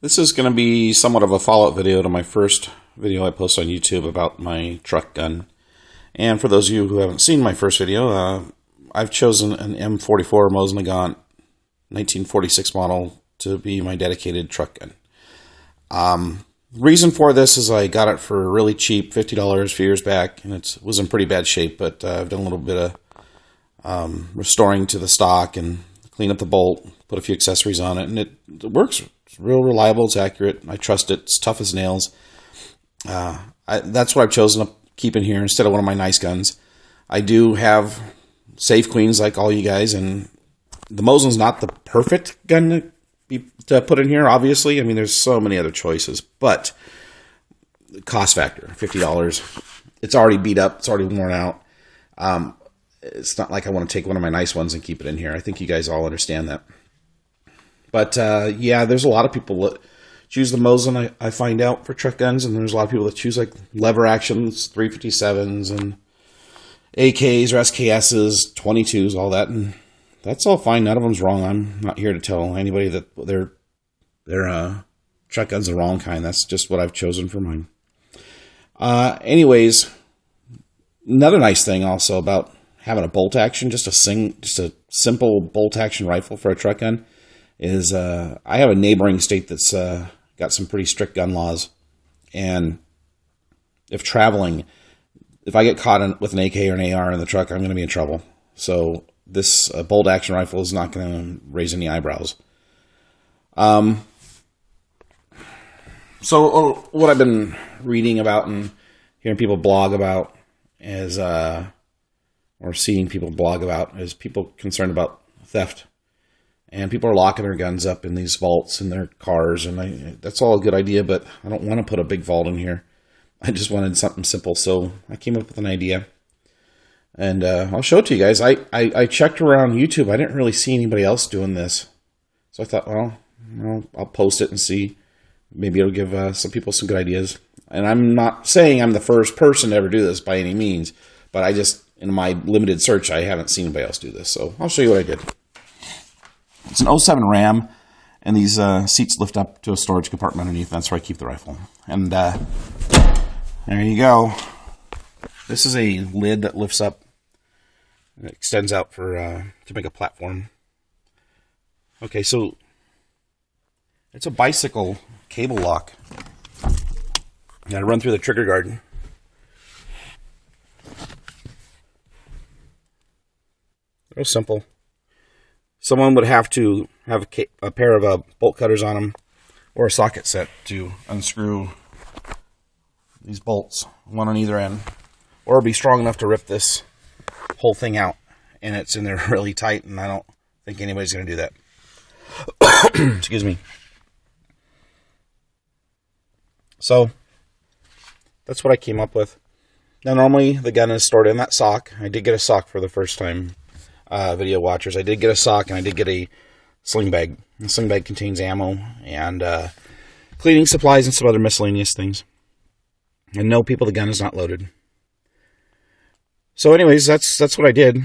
This is going to be somewhat of a follow-up video to my first video I posted on YouTube about my truck gun. And for those of you who haven't seen my first video, I've chosen an M44 Mosin Nagant 1946 model to be my dedicated truck gun. Reason for this is I got it for really cheap, $50 a few years back, and it was in pretty bad shape, but I've done a little bit of restoring to the stock and clean up the bolt, put a few accessories on it, and it works. It's real reliable, it's accurate, I trust it, it's tough as nails. That's what I've chosen to keep in here instead of one of my nice guns. I do have safe queens like all you guys, and the Mosin's not the perfect gun to put in here, obviously. I mean, there's so many other choices, but the cost factor, $50. It's already beat up, it's already worn out. It's not like I want to take one of my nice ones and keep it in here. I think you guys all understand that. But, yeah, there's a lot of people that choose the Mosin, I find out, for truck guns, and there's a lot of people that choose, like, lever actions, 357s, and AKs or SKSs, 22s, all that, and that's all fine. None of them's wrong. I'm not here to tell anybody that their truck gun's the wrong kind. That's just what I've chosen for mine. Anyways, another nice thing also about having a bolt action, just a simple bolt action rifle for a truck gun, is I have a neighboring state that's got some pretty strict gun laws, and if traveling, if I get caught with an AK or an AR in the truck, I'm going to be in trouble. So this bolt action rifle is not going to raise any eyebrows. So what I've been reading about and hearing people blog about is, or seeing people blog about, is people concerned about theft. And people are locking their guns up in these vaults in their cars, and that's all a good idea, but I don't want to put a big vault in here. I just wanted something simple, so I came up with an idea. And I'll show it to you guys. I checked around YouTube. I didn't really see anybody else doing this. So I thought, well, I'll post it and see. Maybe it'll give some people some good ideas. And I'm not saying I'm the first person to ever do this by any means, but I just, in my limited search, I haven't seen anybody else do this. So I'll show you what I did. It's an '07 Ram, and these seats lift up to a storage compartment underneath. That's where I keep the rifle. And there you go. This is a lid that lifts up and it extends out for to make a platform. Okay, so it's a bicycle cable lock. You gotta run through the trigger guard. Real simple. Someone would have to have a pair of bolt cutters on them, or a socket set to unscrew these bolts, one on either end, or be strong enough to rip this whole thing out, and it's in there really tight, and I don't think anybody's going to do that. Excuse me. So that's what I came up with. Now, normally the gun is stored in that sock. I did get a sock for the first time. Video watchers, I did get a sock, and I did get a sling bag. The sling bag contains ammo and cleaning supplies and some other miscellaneous things. And no, people, the gun is not loaded. So anyways, that's what I did.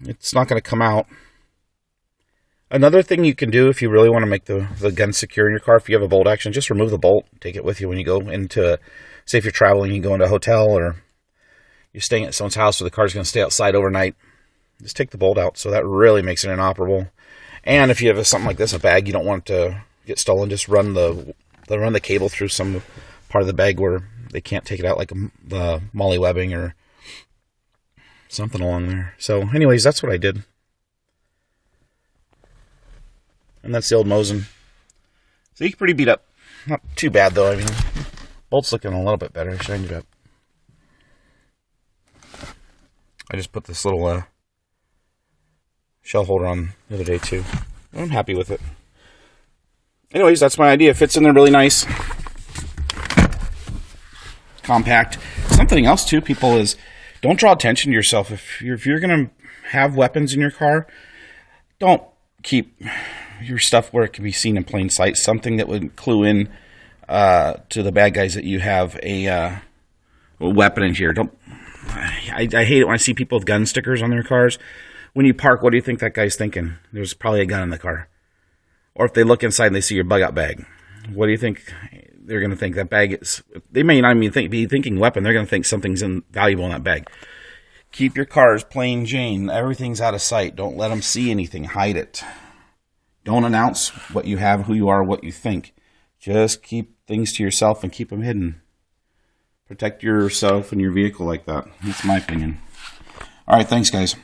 It's not going to come out. Another thing you can do if you really want to make the gun secure in your car, if you have a bolt action, just remove the bolt. Take it with you when you go into, say if you're traveling, you go into a hotel, or you're staying at someone's house where the car's going to stay outside overnight. Just take the bolt out, so that really makes it inoperable. And if you have something like this, a bag, you don't want it to get stolen, just run the cable through some part of the bag where they can't take it out, like the molly webbing or something along there. So anyways, that's what I did. And that's the old Mosin. So he's pretty beat up. Not too bad, though. I mean, bolt's looking a little bit better. I shined it up. I just put this little shell holder on the other day too. I'm happy with it. Anyways, that's my idea. It fits in there really nice. Compact. Something else too, people, is don't draw attention to yourself. If you're going to have weapons in your car, don't keep your stuff where it can be seen in plain sight. Something that would clue in to the bad guys that you have a weapon in here. I hate it when I see people with gun stickers on their cars. When you park, what do you think that guy's thinking? There's probably a gun in the car. Or if they look inside and they see your bug-out bag. What do you think they're going to think? That bag is, they may not even be thinking weapon. They're going to think something's valuable in that bag. Keep your cars plain Jane. Everything's out of sight. Don't let them see anything. Hide it. Don't announce what you have, who you are, what you think. Just keep things to yourself and keep them hidden. Protect yourself and your vehicle like that. That's my opinion. All right, thanks, guys.